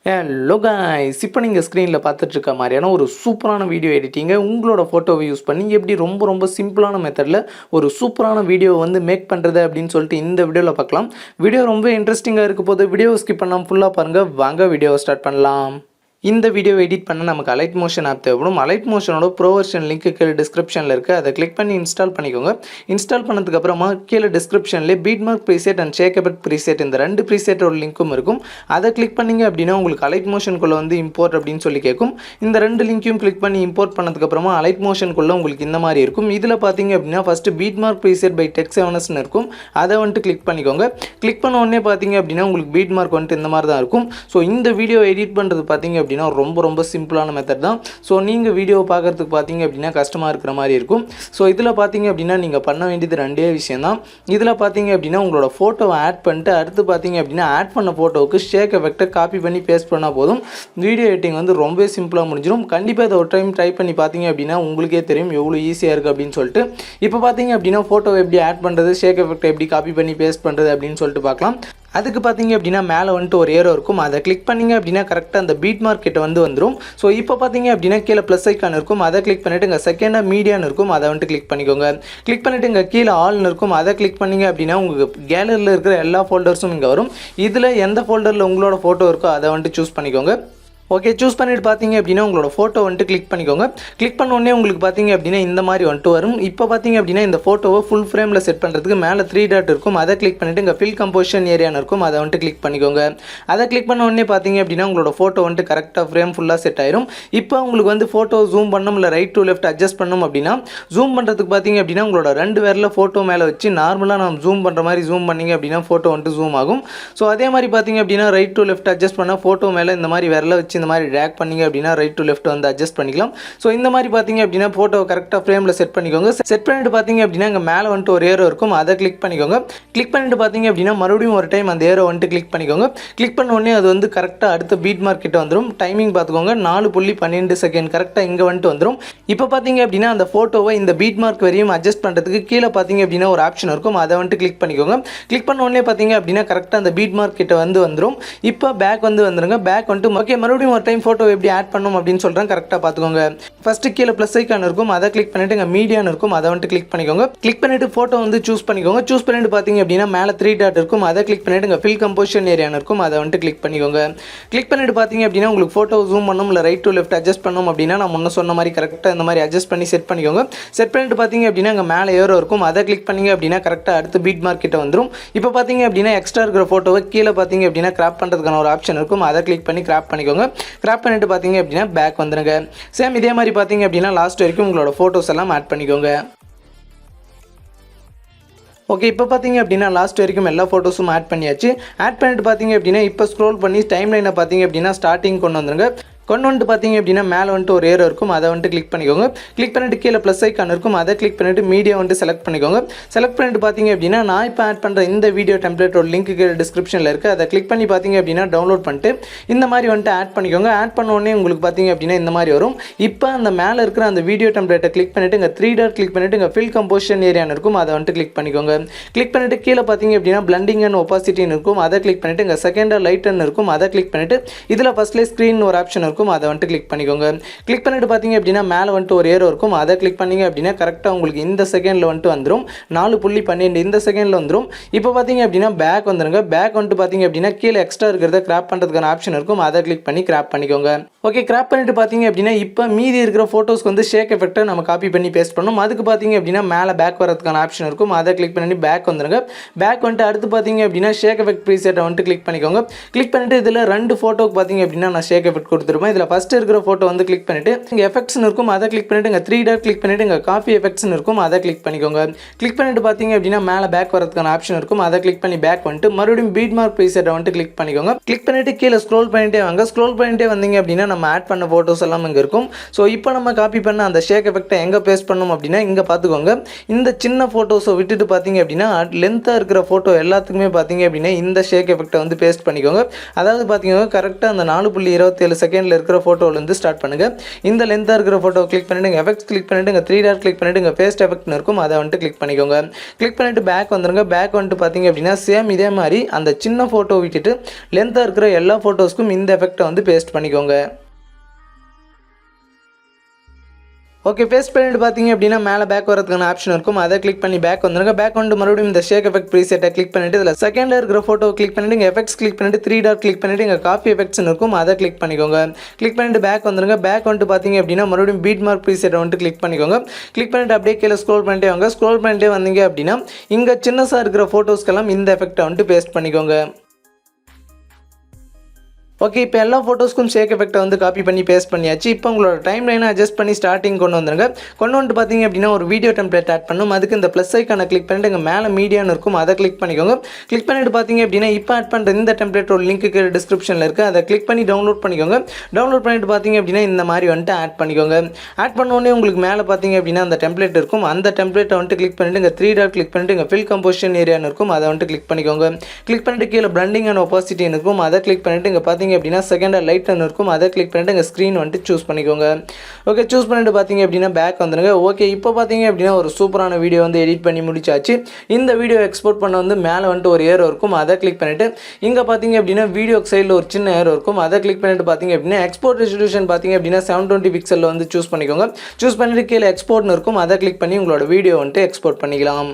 Hello guys, இப்போ நீங்கள் ஸ்க்ரீனில் பார்த்துட்ருக்க மாதிரியான ஒரு சூப்பரான வீடியோ எடிட்டிங்கை உங்களோட ஃபோட்டோவை யூஸ் பண்ணி எப்படி ரொம்ப சிம்பிளான மெத்தடில் ஒரு சூப்பரான வீடியோவை வந்து மேக் பண்ணுறது அப்படின்னு சொல்லிட்டு இந்த வீடியோவில் பார்க்கலாம். வீடியோ ரொம்ப இன்ட்ரெஸ்டிங்காக இருக்க போது வீடியோவை ஸ்கிப் பண்ணாமல் ஃபுல்லாக பாருங்கள். வாங்க வீடியோவை ஸ்டார்ட் பண்ணலாம். இந்த வீடியோவை எடிட் பண்ண நமக்கு அலைட் மோஷன் ஆப் தேவைப்படும். அலைட் மோஷனோட ப்ரோ வெர்ஷன் லிங்க் கீழே டிஸ்கிரிப்ஷனில் இருக்குது. அதை கிளிக் பண்ணி இன்ஸ்டால் பண்ணிக்கோங்க. இன்ஸ்டால் பண்ணதுக்கப்புறமா கீழே டிஸ்கிரிப்ஷன்லேயே பீட்மார்க் ப்ரீசெட் அண்ட் ஷேக்கபெட் ப்ரீசெட் இந்த ரெண்டு ப்ரீசெட்டோட லிங்க்கும் இருக்கும். அதை கிளிக் பண்ணிங்க அப்படின்னா உங்களுக்கு அலைட் மோஷனுக்குள்ளே வந்து இம்போர்ட் அப்படின்னு சொல்லி கேட்கும். இந்த ரெண்டு லிங்க்கையும் கிளிக் பண்ணி இம்போர்ட் பண்ணதுக்கப்புறமா அலைட் மோஷனுக்குள்ளே உங்களுக்கு இந்த மாதிரி இருக்கும். இதில் பார்த்தீங்க அப்படின்னா ஃபஸ்ட்டு பீட்மார்க் ப்ரீசெட் பை டெக் 7ன்னு இருக்கும். அதை வந்துட்டு கிளிக் பண்ணிக்கோங்க. கிளிக் பண்ண உடனே பார்த்தீங்க அப்படின்னா உங்களுக்கு பீட்மார்க் வந்துட்டு இந்த மாதிரி தான் இருக்கும். ஸோ இந்த வீடியோ எடிட் பண்ணுறது பார்த்தீங்க அப்படின்னா ரொம்ப சிம்பிளான மெத்தட் தான். ஸோ நீங்கள் வீடியோ பார்க்குறதுக்கு பார்த்தீங்க அப்படின்னா கஷ்டமாக இருக்கிற மாதிரி இருக்கும். ஸோ இதில் பார்த்தீங்க அப்படின்னா நீங்கள் பண்ண வேண்டியது ரெண்டே விஷயம் தான். இதில் பார்த்தீங்க அப்படின்னா உங்களோட ஃபோட்டோவை ஆட் பண்ணிட்டு அடுத்து பார்த்தீங்க அப்படின்னா ஆட் பண்ண ஃபோட்டோவுக்கு ஷேக் எஃபெக்ட்டை காப்பி பண்ணி பேஸ்ட் பண்ணால் போதும். வீடியோ எடிட்டிங் வந்து ரொம்ப சிம்பிளாக முடிஞ்சிடும். கண்டிப்பாக இதை ஒரு டைம் ட்ரை பண்ணி பார்த்தீங்க அப்படின்னா உங்களுக்கே தெரியும் எவ்வளோ ஈஸியாக இருக்குது அப்படின்னு சொல்லிட்டு. இப்போ பார்த்தீங்க அப்படின்னா ஃபோட்டோவை எப்படி ஆட் பண்ணுறது, ஷேக் எஃபெக்ட்டை எப்படி காப்பி பண்ணி பேஸ்ட் பண்ணுறது அப்படின்னு சொல்லிட்டு பார்க்கலாம். அதுக்கு பார்த்தீங்க அப்படின்னா மேலே வந்துட்டு ஒரு ஏரோ இருக்கும். அதை கிளிக் பண்ணிங்க அப்படின்னா கரெக்டாக அந்த பீட் மார்க்கெட்டை வந்து வந்துடும். ஸோ இப்போ பார்த்தீங்க அப்படின்னா கீழே ப்ளஸ் ஐக்கான் இருக்கும். அதை கிளிக் பண்ணிவிட்டு இங்கே செகண்டாக மீடியான்னு இருக்கும். அதை வந்துட்டு கிளிக் பண்ணிக்கோங்க. கிளிக் பண்ணிவிட்டு இங்கே கீழே ஆல்னு இருக்கும். அதை கிளிக் பண்ணிங்க அப்படின்னா உங்களுக்கு கேலரியில் இருக்கிற எல்லா ஃபோல்டர்ஸும் இங்கே வரும். இதில் எந்த ஃபோல்டரில் உங்களோட ஃபோட்டோ இருக்கோ அதை வந்துட்டு சூஸ் பண்ணிக்கோங்க. ஓகே, சூஸ் பண்ணிட்டு பார்த்தீங்க அப்படின்னா உங்களோட ஃபோட்டோ வந்துட்டு கிளிக் பண்ணிக்கோங்க. கிளிக் பண்ண உடனே உங்களுக்கு பார்த்தீங்க அப்படின்னா இந்த மாதிரி வந்துட்டு வரும். இப்போ பார்த்தீங்க அப்படின்னா இந்த ஃபோட்டோவை ஃபுல் ஃப்ரேமில் செட் பண்ணுறதுக்கு மேலே 3 டாட் இருக்கும். அதை கிளிக் பண்ணிவிட்டு இங்கே ஃபில் கம்போசிஷன் ஏரியான்னு இருக்கும். அதை வந்துட்டு கிளிக் பண்ணிக்கோங்க. அதை கிளிக் பண்ண உடனே பார்த்தீங்க அப்படின்னா உங்களோட ஃபோட்டோ வந்துட்டு கரெக்டாக ஃப்ரேம் ஃபுல்லாக செட் ஆயிரும். இப்போ உங்களுக்கு வந்து ஃபோட்டோ ஜூம் பண்ணணும் இல்லை ரைட் டு லெஃப்ட் அட்ஜஸ்ட் பண்ணணும் அப்படின்னா ஜூம் பண்ணுறதுக்கு பார்த்தீங்க அப்படின்னா உங்களோட 2 விரல ஃபோட்டோ மேலே வச்சு நார்மலாக நம்ம ஜூம் பண்ணுற மாதிரி ஜூம் பண்ணிங்க அப்படின்னா ஃபோட்டோ வந்துட்டு ஜூம் ஆகும். ஸோ அதே மாதிரி பார்த்தீங்க அப்படின்னா ரைட் டு லெஃப்ட் அட்ஜஸ்ட் பண்ணால் ஃபோட்டோ மேலே இந்த மாதிரி விரல வச்சு இந்த மாதிரி ட்ராக் பண்ணி அப்படின்னா ரைட் டு லெஃப்ட் வந்து அட்ஜஸ்ட் பண்ணிக்கலாம். ஸோ இந்த மாதிரி பார்த்தீங்க அப்படின்னா ஃபோட்டோ கரெக்டாக ஃப்ரேமில் செட் பண்ணிக்கோங்க. செட் பண்ணிட்டு பார்த்தீங்க அப்படின்னா இங்கே மேலே வந்துட்டு ஒரு ஏரோ இருக்கும். அதை கிளிக் பண்ணிக்கோங்க. கிளிக் பண்ணிட்டு பார்த்தீங்க அப்படின்னா மறுபடியும் ஒரு டைம் அந்த ஏரோ வந்துட்டு கிளிக் பண்ணிக்கோங்க. கிளிக் பண்ண உடனே அது வந்து கரெக்டாக அடுத்த பீட் மார்க்கெட் வந்துடும். டைமிங் பார்த்துக்கோங்க, 4.12 செகண்ட் கரெக்டாக இங்கே வந்துட்டு வந்துடும். இப்போ பார்த்தீங்க அப்படின்னா அந்த ஃபோட்டோவை இந்த பீட் மார்க் வரையும் அட்ஜஸ்ட் பண்ணுறதுக்கு கீழே பார்த்தீங்க அப்படின்னா ஒரு ஆப்ஷன் இருக்கும். அதை வந்துட்டு கிளிக் பண்ணிக்கோங்க. கிளிக் பண்ண உடனே பார்த்தீங்க அப்படின்னா கரெக்டாக அந்த பீட் மார்க்கெட்டை வந்து வந்துடும். இப்போ பேக் வந்து வந்துருங்க. பேக் வந்துட்டு ஓகே, மறுபடியும் ஒரு டைம் ஃபோட்டோ எப்படி ஆட் பண்ணணும் அப்படின்னு சொல்கிறேன். கரெக்டாக பார்த்துக்கோங்க. ஃபஸ்ட்டு கீழே ப்ளஸ் ஐக்கான் இருக்கும். அதை கிளிக் பண்ணிவிட்டு இங்கே மீடியான்னு இருக்கும். அதை வந்துட்டு கிளிக் பண்ணிக்கோங்க. கிளிக் பண்ணிவிட்டு ஃபோட்டோ வந்து சூஸ் பண்ணிக்கோங்க. சூஸ் பண்ணிட்டு பார்த்தீங்க அப்படின்னா மேலே 3 டாட் இருக்கும். அதை கிளிக் பண்ணிவிட்டு இங்கே ஃபில் கம்போசிஷன் ஏரியான்னு இருக்கும். அதை வந்துட்டு கிளிக் பண்ணிக்கோங்க. கிளிக் பண்ணிட்டு பார்த்தீங்க அப்படின்னா உங்களுக்கு ஃபோட்டோ ஜூம் பண்ணணும் இல்லை ரைட் டு லெஃப்ட் அட்ஜஸ்ட் பண்ணணும் அப்படின்னா நான் முன்ன சொன்ன மாதிரி கரெக்டாக இந்த மாதிரி அட்ஜஸ்ட் பண்ணி செட் பண்ணிக்கோங்க. செட் பண்ணிட்டு பார்த்தீங்க அப்படின்னா இங்கே மேலே ஏரோ இருக்கும். அதை கிளிக் பண்ணிங்க அப்படின்னா கரெக்டாக அடுத்து பீட் மார்க்கெட்டை வந்துடும். இப்போ பார்த்தீங்க அப்படின்னா எக்ஸ்ட்ரா இருக்கிற ஃபோட்டோவை கீழே பார்த்தீங்க அப்படின்னா கிராப் பண்ணுறதுக்கான ஒரு ஆப்ஷன் இருக்கும். அதை கிளிக் பண்ணி கிராப் பண்ணிக்கோங்க. கிராப் பண்ணிட்டு பார்த்தீங்க அப்படின்னா பேக் வந்துருங்க. சேம் இதே மாதிரி பார்த்தீங்க அப்படின்னா லாஸ்ட் வரைக்கும் உங்களோட ஃபோட்டோஸ் எல்லாம் ஆட் பண்ணிக்கோங்க. ஓகே, இப்போ பார்த்தீங்க அப்படின்னா லாஸ்ட் வரைக்கும் எல்லா ஃபோட்டோஸும் ஆட் பண்ணியாச்சு. ஆட் பண்ணிட்டு பார்த்தீங்க அப்படின்னா இப்போ ஸ்க்ரோல் பண்ணி டைம் லைனை பார்த்தீங்க அப்படின்னா ஸ்டார்டிங் கொண்டு வந்துருங்க. கொண்டு வந்துட்டு பார்த்தீங்க அப்படின்னா மேலே வந்துட்டு ஒரு ஏரோ இருக்கும். அதை வந்துட்டு கிளிக் பண்ணிக்கோங்க. கிளிக் பண்ணிட்டு கீழே ப்ளஸ் ஐக்கான் இருக்கும். அதை கிளிக் பண்ணிவிட்டு மீடியா வந்துட்டு செலக்ட் பண்ணிக்கோங்க. செலக்ட் பண்ணிட்டு பார்த்தீங்க அப்படின்னா நான் இப்போ ஆட் பண்ணுற இந்த வீடியோ டெம்ப்ளேட்டோட லிங்க் கீழே டிஸ்கிரிப்ஷனில் இருக்குது. அதை கிளிக் பண்ணி பார்த்தீங்க அப்படின்னா டவுன்லோட் பண்ணிட்டு இந்த மாதிரி வந்துட்டு ஆட் பண்ணிக்கோங்க. ஆட் பண்ண உடனே உங்களுக்கு பார்த்தீங்க அப்படின்னா இந்த மாதிரி வரும். இப்போ அந்த மேலே இருக்கிற அந்த வீடியோ டெம்ப்ளேட்டை கிளிக் பண்ணிவிட்டு இங்கே 3 டாட் கிளிக் பண்ணிவிட்டு இங்கே ஃபில் கம்போசிஷன் ஏரியான்னு இருக்கும். அதை வந்துட்டு கிளிக் பண்ணிக்கோங்க. கிளிக் பண்ணிவிட்டு கீழே பார்த்தீங்க அப்படின்னா பிளண்டிங் அண்ட் ஒப்பாசிட்டின்னு இருக்கும். அதை கிளிக் பண்ணிவிட்டு இங்கே செகண்டாக லைட்னு இருக்கும். அதை கிளிக் பண்ணிவிட்டு இதில் ஃபஸ்ட்லேயே ஸ்க்ரீன் ஒரு ஆப்ஷன் இருக்கும். அதை வந்துட்டு கிளிக் பண்ணிக்கோங்க. கிளிக் பண்ணிட்டு பார்த்தீங்க அப்படின்னா மேலே வந்துட்டு ஒரு ஏரோ இருக்கும். அதை கிளிக் பண்ணிங்க அப்படின்னா கரெக்டாக உங்களுக்கு இந்த செகண்டில் வந்துட்டு வந்துடும். 4.12 இந்த செகண்டில் வந்துடும். இப்போ பார்த்தீங்க அப்படின்னா பேக் வந்துருங்க. பேக் வந்துட்டு பார்த்தீங்க அப்படின்னா கீழே எக்ஸ்ட்ரா இருக்கிறத கிராப் பண்ணுறதுக்கான ஆப்ஷன் இருக்கும். அதை கிளிக் பண்ணி கிராப் பண்ணிக்கோங்க. ஓகே, கிராப் பண்ணிட்டு பார்த்தீங்க அப்படின்னா இப்போ மீதி இருக்கிற ஃபோட்டோஸ்க்கு வந்து ஷேக் எஃபெக்ட்டை நம்ம காப்பி பண்ணி பேஸ்ட் பண்ணணும். அதுக்கு பார்த்தீங்க அப்படின்னா மேலே பேக் வரதுக்கான ஆப்ஷன் இருக்கும். அதை கிளிக் பண்ணி பேக் வந்துருங்க. பேக் வந்துட்டு அடுத்து பார்த்தீங்க அப்படின்னா ஷேக் எஃபெக்ட் ப்ரீசெட்டை வந்துட்டு கிளிக் பண்ணிக்கோங்க. கிளிக் பண்ணிட்டு இதில் 2 ஃபோட்டோக்கு பார்த்தீங்க அப்படின்னா நான் ஷேக் எஃபெக்ட் கொடுத்துருப்பேன். இதில் ஃபஸ்ட் இருக்கிற ஃபோட்டோ வந்து கிளிக் பண்ணிவிட்டு இங்கே எஃபெக்ட்ஸ்னு இருக்கும். அதை கிளிக் பண்ணிவிட்டு இங்கே 3 டாட் கிளிக் பண்ணிவிட்டு இங்கே காப்பி எஃபெக்ட்ஸ்னு இருக்கும். அதை கிளிக் பண்ணிக்கோங்க. கிளிக் பண்ணிட்டு பார்த்தீங்க அப்படின்னா மேலே பேக் வரதுக்கான ஆப்ஷன் இருக்கும். அதை கிளிக் பண்ணி பேக் வந்துட்டு மறுபடியும் பீட் மார்க் ப்ரீசெட்டை வந்துட்டு கிளிக் பண்ணிக்கோங்க. கிளிக் பண்ணிவிட்டு கீழே ஸ்க்ரோல் பண்ணிட்டே வாங்க. ஸ்க்ரோல் பண்ணிட்டே வந்தீங்க அப்படின்னா நம்ம ஆட் பண்ண ஃபோட்டோஸ் எல்லாம் இங்கே இருக்கும். ஸோ இப்போ நம்ம காப்பி பண்ண அந்த ஷேக் எஃபெக்ட்டை எங்கே பேஸ்ட் பண்ணணும் அப்படின்னா இங்கே பார்த்துக்கோங்க. இந்த சின்ன ஃபோட்டோஸை விட்டுட்டு பார்த்தீங்க அப்படின்னா லென்த்தாக இருக்கிற ஃபோட்டோ எல்லாத்துக்குமே பார்த்தீங்க அப்படின்னா இந்த ஷேக் எஃபெக்ட்டை வந்து பேஸ்ட் பண்ணிக்கோங்க. அதாவது பார்த்தீங்கன்னா கரெக்டாக அந்த 4.27 செகண்டில் இருக்கிற ஃபோட்டோலேருந்து ஸ்டார்ட் பண்ணுங்கள். இந்த லென்த்தாக இருக்கிற ஃபோட்டோ கிளிக் பண்ணிவிட்டு எஃபெக்ட்ஸ் கிளிக் பண்ணிவிட்டு இங்கே 3 டாட் கிளிக் பண்ணிவிட்டு இங்கே பேஸ்ட் எஃபெக்ட்னு இருக்கும், அதை வந்துட்டு கிளிக் பண்ணிக்கோங்க. கிளிக் பண்ணிவிட்டு பேக் வந்துடுங்க. பேக் வந்துட்டு பார்த்தீங்க அப்படின்னா சேம் இதே மாதிரி அந்த சின்ன ஃபோட்டோ விட்டுட்டு லென்த்தாக இருக்கிற எல்லா ஃபோட்டோஸ்க்கும் இந்த எஃபெக்ட்டை வந்து பேஸ்ட் பண்ணிக்கோங்க. ஓகே, பேஸ்ட் பண்ணிட்டு பார்த்தீங்க அப்படின்னா மேலே பேக் வரதுக்கான ஆப்ஷன் இருக்கும், அதை கிளிக் பண்ணி பேக் வந்துருங்க. பேக் வந்து மறுபடியும் இந்த ஷேக் எஃபெக்ட் ப்ரீசெட்டை கிளிக் பண்ணிட்டு இதில் செகண்டில் இருக்கிற ஃபோட்டோ கிளிக் பண்ணிட்டு இங்கே எஃபெக்ட்ஸ் கிளிக் பண்ணிட்டு 3 டாட் கிளிக் பண்ணிட்டு இங்கே காப்பி எஃபெக்ட்ஸ்னு இருக்கும், அதை கிளிக் பண்ணிக்கோங்க. கிளிக் பண்ணிட்டு பேக் வந்துருங்க. பேக் வந்துட்டு பார்த்தீங்க அப்படின்னா மறுபடியும் பீட் மார்க் ப்ரீசெட்டை வந்துட்டு கிளிக் பண்ணிக்கோங்க. கிளிக் பண்ணிட்டு அப்படியே கீழே ஸ்க்ரோல் பண்ணிட்டே வாங்க. ஸ்க்ரோல் பண்ணிட்டே வந்தீங்க அப்படின்னா இங்கே சின்னசாக இருக்கிற ஃபோட்டோஸ்க்கெல்லாம் இந்த எஃபெக்ட்டை வந்துட்டு பேஸ்ட் பண்ணிக்கோங்க. ஓகே, இப்போ எல்லா ஃபோட்டோஸ்க்கும் ஷேக் எஃபெக்ட்டை வந்து காப்பி பண்ணி பேஸ்ட் பண்ணியாச்சு. இப்போ உங்களோட டைம் லைனை அட்ஜஸ்ட் பண்ணி ஸ்டார்டிங் கொண்டு வந்துருங்க. கொண்டு வந்துட்டு பார்த்தீங்க அப்படின்னா ஒரு வீடியோ டெம்ப்ளேட் ஆட் பண்ணணும். அதுக்கு இந்த ப்ளஸ் ஐக்கானை கிளிக் பண்ணிட்டு இங்கே மேலே மீடியான்னு இருக்கும், அதை கிளிக் பண்ணிக்கோங்க. கிளிக் பண்ணிட்டு பார்த்தீங்க அப்படின்னா இப்போ ஆட் பண்ணுற இந்த டெம்ப்ளேட்டோட லிங்க்கு டிஸ்கிரிப்ஷனில் இருக்குது, அதை கிளிக் பண்ணி டவுன்லோட் பண்ணிக்கோங்க. டவுன்லோட் பண்ணிட்டு பார்த்தீங்க அப்படின்னா இந்த மாதிரி வந்துட்டு ஆட் பண்ணிக்கோங்க. ஆட் பண்ணோடனே உங்களுக்கு மேலே பார்த்தீங்க அப்படின்னா அந்த டெம்ப்ளேட் இருக்கும், அந்த டெம்ப்ளேட்டை வந்துட்டு கிளிக் பண்ணிட்டு இங்கே 3 டாட் கிளிக் பண்ணிட்டு இங்கே ஃபில் கம்போசிஷன் ஏரியான்னு இருக்கும், அதை வந்துட்டு கிளிக் பண்ணிக்கோங்க. கிளிக் பண்ணிட்டு கீழே பிளண்டிங் அண்ட் ஒப்பாசிட்டி இருக்கும், அதை கிளிக் பண்ணிட்டு இங்கே பார்த்தீங்க அப்படின்னா செகண்ட் லைட்னு இருக்கும், அதை கிளிக் பண்ணிட்டு இங்கே ஸ்க்ரீன் வந்துட்டு சூஸ் பண்ணிக்கோங்க. ஓகே, சூஸ் பண்ணிட்டு பார்த்தீங்க அப்படின்னா பேக் வந்துடுங்க. ஓகே, இப்போ பார்த்தீங்க அப்படின்னா ஒரு சூப்பரான வீடியோ வந்து எடிட் பண்ணி முடிச்சாச்சு. இந்த வீடியோ எக்ஸ்போர்ட் பண்ண வந்து மேலே வந்துட்டு ஒரு ஏரோ இருக்கும், அதை கிளிக் பண்ணிட்டு இங்கே பார்த்தீங்க அப்படின்னா வீடியோ சைடில் ஒரு சின்ன ஏரோ இருக்கும், அதை கிளிக் பண்ணிட்டு பார்த்தீங்க அப்படின்னா எக்ஸ்போர்ட் ரெசல்யூஷன் பார்த்தீங்க அப்படின்னா 720 பிக்சலில் வந்து சூஸ் பண்ணிக்கோங்க. சூஸ் பண்ணிட்டு கீழே எக்ஸ்போர்ட்னு இருக்கும், அதை கிளிக் பண்ணி உங்களோட வீடியோ வந்துட்டு எக்ஸ்போர்ட் பண்ணிக்கலாம்.